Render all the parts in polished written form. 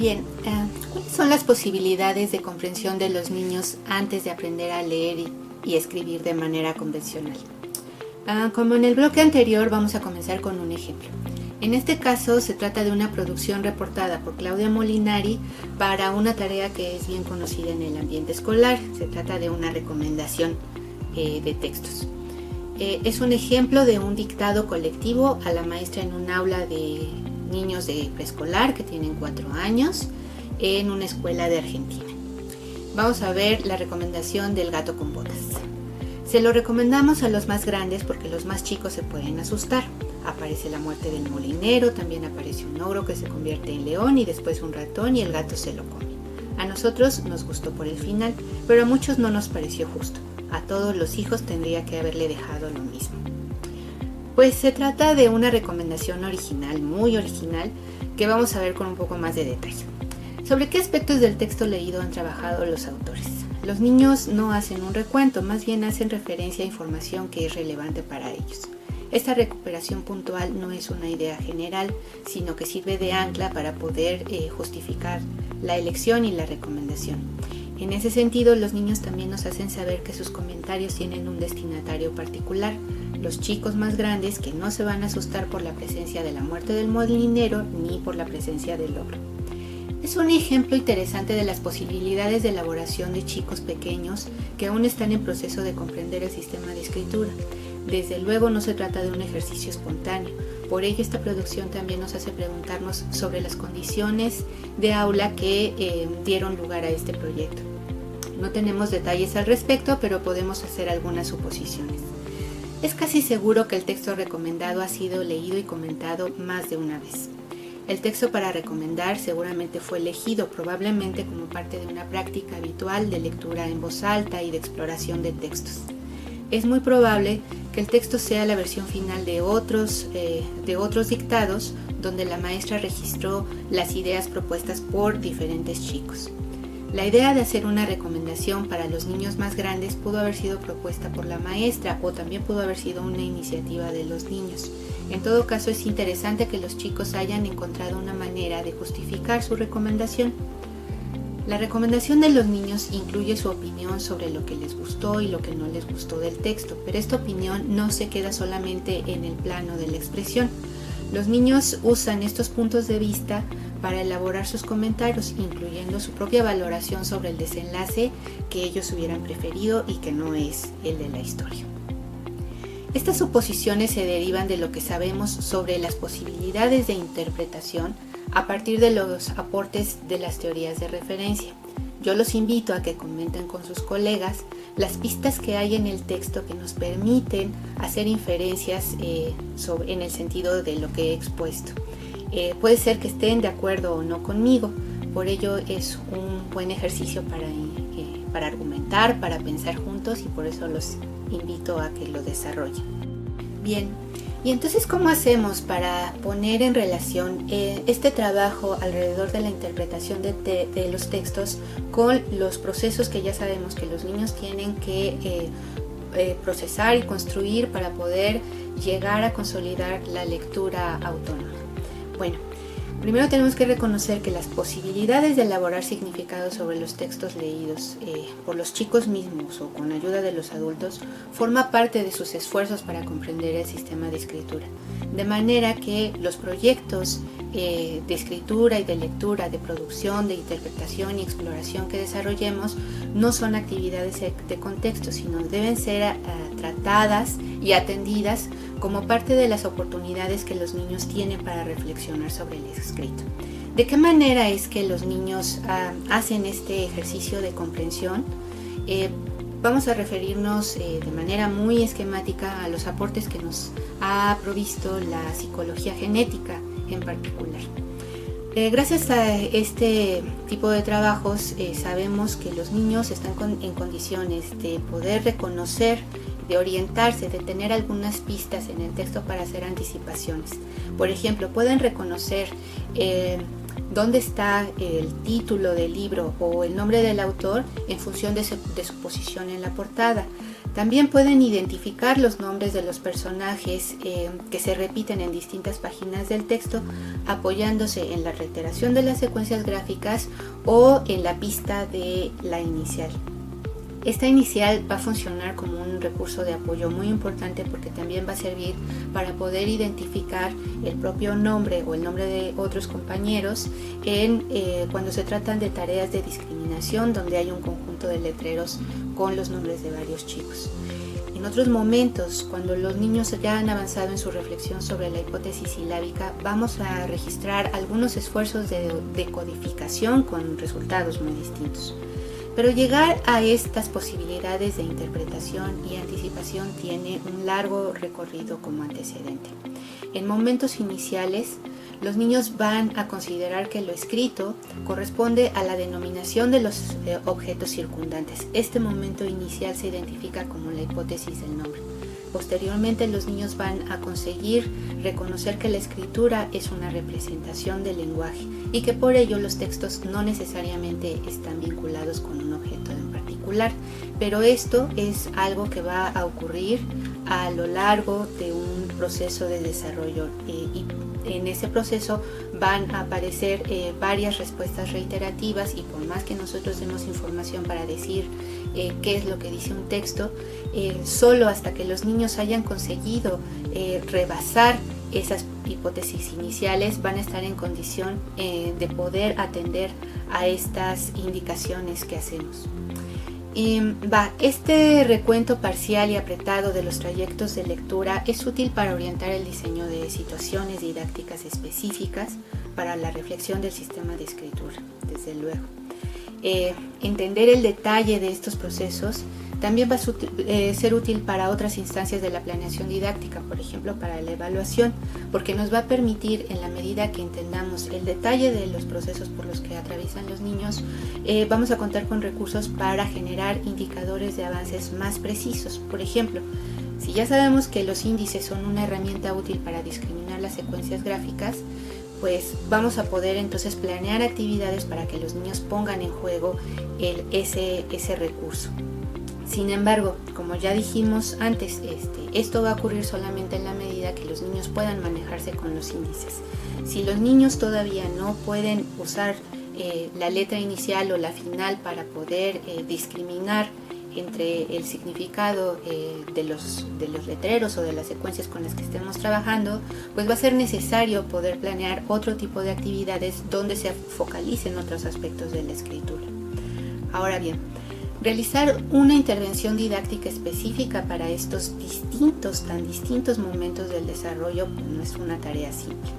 Bien, ¿cuáles son las posibilidades de comprensión de los niños antes de aprender a leer y escribir de manera convencional? Como en el bloque anterior, vamos a comenzar con un ejemplo. En este caso se trata de una producción reportada por Claudia Molinari para una tarea que es bien conocida en el ambiente escolar. Se trata de una recomendación de textos. Es un ejemplo de un dictado colectivo a la maestra en un aula de niños de preescolar que tienen 4 años en una escuela de Argentina. Vamos a ver la recomendación del gato con botas. Se lo recomendamos a los más grandes porque los más chicos se pueden asustar. Aparece la muerte del molinero, también aparece un ogro que se convierte en león y después un ratón y el gato se lo come. A nosotros nos gustó por el final, pero a muchos no nos pareció justo. A todos los hijos tendría que haberle dejado lo mismo. Pues se trata de una recomendación original, muy original, que vamos a ver con un poco más de detalle. ¿Sobre qué aspectos del texto leído han trabajado los autores? Los niños no hacen un recuento, más bien hacen referencia a información que es relevante para ellos. Esta recuperación puntual no es una idea general, sino que sirve de ancla para poder justificar la elección y la recomendación. En ese sentido, los niños también nos hacen saber que sus comentarios tienen un destinatario particular. Los chicos más grandes que no se van a asustar por la presencia de la muerte del molinero ni por la presencia del ogro. Es un ejemplo interesante de las posibilidades de elaboración de chicos pequeños que aún están en proceso de comprender el sistema de escritura. Desde luego no se trata de un ejercicio espontáneo, por ello esta producción también nos hace preguntarnos sobre las condiciones de aula que dieron lugar a este proyecto. No tenemos detalles al respecto, pero podemos hacer algunas suposiciones. Es casi seguro que el texto recomendado ha sido leído y comentado más de una vez. El texto para recomendar seguramente fue elegido probablemente como parte de una práctica habitual de lectura en voz alta y de exploración de textos. Es muy probable que el texto sea la versión final de otros dictados donde la maestra registró las ideas propuestas por diferentes chicos. La idea de hacer una recomendación para los niños más grandes pudo haber sido propuesta por la maestra o también pudo haber sido una iniciativa de los niños. En todo caso, es interesante que los chicos hayan encontrado una manera de justificar su recomendación. La recomendación de los niños incluye su opinión sobre lo que les gustó y lo que no les gustó del texto, pero esta opinión no se queda solamente en el plano de la expresión. Los niños usan estos puntos de vista para elaborar sus comentarios, incluyendo su propia valoración sobre el desenlace que ellos hubieran preferido y que no es el de la historia. Estas suposiciones se derivan de lo que sabemos sobre las posibilidades de interpretación a partir de los aportes de las teorías de referencia. Yo los invito a que comenten con sus colegas las pistas que hay en el texto que nos permiten hacer inferencias en el sentido de lo que he expuesto. Puede ser que estén de acuerdo o no conmigo, por ello es un buen ejercicio para argumentar, para pensar juntos y por eso los invito a que lo desarrollen. Bien, y entonces ¿cómo hacemos para poner en relación este trabajo alrededor de la interpretación de los textos con los procesos que ya sabemos que los niños tienen que procesar y construir para poder llegar a consolidar la lectura autónoma? Bueno, primero tenemos que reconocer que las posibilidades de elaborar significados sobre los textos leídos por los chicos mismos o con ayuda de los adultos forma parte de sus esfuerzos para comprender el sistema de escritura. De manera que los proyectos de escritura y de lectura, de producción, de interpretación y exploración que desarrollemos no son actividades de contexto, sino deben ser tratadas y atendidas como parte de las oportunidades que los niños tienen para reflexionar sobre el escrito. ¿De qué manera es que los niños hacen este ejercicio de comprensión? Vamos a referirnos de manera muy esquemática a los aportes que nos ha provisto la psicología genética en particular. Gracias a este tipo de trabajos sabemos que los niños están en condiciones de poder reconocer, de orientarse, de tener algunas pistas en el texto para hacer anticipaciones. Por ejemplo, pueden reconocer dónde está el título del libro o el nombre del autor en función de su posición en la portada. También pueden identificar los nombres de los personajes que se repiten en distintas páginas del texto, apoyándose en la reiteración de las secuencias gráficas o en la pista de la inicial. Esta inicial va a funcionar como un recurso de apoyo muy importante porque también va a servir para poder identificar el propio nombre o el nombre de otros compañeros cuando se tratan de tareas de discriminación donde hay un conjunto de letreros con los nombres de varios chicos. En otros momentos, cuando los niños ya han avanzado en su reflexión sobre la hipótesis silábica, vamos a registrar algunos esfuerzos de decodificación con resultados muy distintos. Pero llegar a estas posibilidades de interpretación y anticipación tiene un largo recorrido como antecedente. En momentos iniciales, los niños van a considerar que lo escrito corresponde a la denominación de los objetos circundantes. Este momento inicial se identifica como la hipótesis del nombre. Posteriormente, los niños van a conseguir reconocer que la escritura es una representación del lenguaje y que por ello los textos no necesariamente están vinculados con un objeto en particular, pero esto es algo que va a ocurrir a lo largo de un proceso de desarrollo y en ese proceso van a aparecer varias respuestas reiterativas y por más que nosotros demos información para decir qué es lo que dice un texto, solo hasta que los niños hayan conseguido rebasar esas hipótesis iniciales van a estar en condición de poder atender a estas indicaciones que hacemos. Este recuento parcial y apretado de los trayectos de lectura es útil para orientar el diseño de situaciones didácticas específicas para la reflexión del sistema de escritura, desde luego. Entender el detalle de estos procesos también va a ser útil para otras instancias de la planeación didáctica, por ejemplo para la evaluación, porque nos va a permitir, en la medida que entendamos el detalle de los procesos por los que atraviesan los niños, vamos a contar con recursos para generar indicadores de avances más precisos. Por ejemplo, si ya sabemos que los índices son una herramienta útil para discriminar las secuencias gráficas, pues vamos a poder entonces planear actividades para que los niños pongan en juego ese recurso. Sin embargo, como ya dijimos antes, esto va a ocurrir solamente en la medida que los niños puedan manejarse con los índices. Si los niños todavía no pueden usar la letra inicial o la final para poder discriminar entre el significado de los letreros o de las secuencias con las que estemos trabajando, pues va a ser necesario poder planear otro tipo de actividades donde se focalicen otros aspectos de la escritura. Ahora bien, realizar una intervención didáctica específica para estos tan distintos momentos del desarrollo pues no es una tarea simple.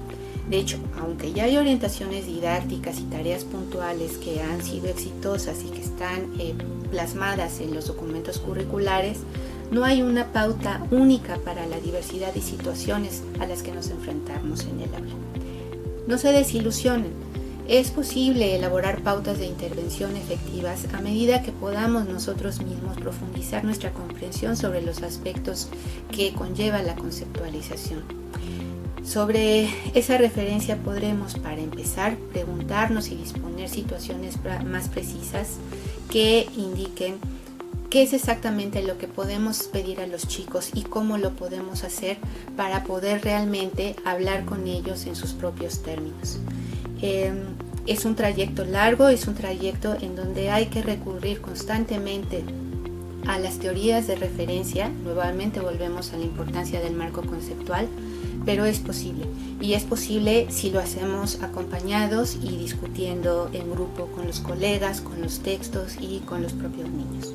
De hecho, aunque ya hay orientaciones didácticas y tareas puntuales que han sido exitosas y que están plasmadas en los documentos curriculares, no hay una pauta única para la diversidad de situaciones a las que nos enfrentamos en el aula. No se desilusionen. Es posible elaborar pautas de intervención efectivas a medida que podamos nosotros mismos profundizar nuestra comprensión sobre los aspectos que conlleva la conceptualización. Sobre esa referencia podremos, para empezar, preguntarnos y disponer situaciones más precisas que indiquen qué es exactamente lo que podemos pedir a los chicos y cómo lo podemos hacer para poder realmente hablar con ellos en sus propios términos. Es un trayecto largo, es un trayecto en donde hay que recurrir constantemente a las teorías de referencia. Nuevamente volvemos a la importancia del marco conceptual, pero es posible. Y es posible si lo hacemos acompañados y discutiendo en grupo con los colegas, con los textos y con los propios niños.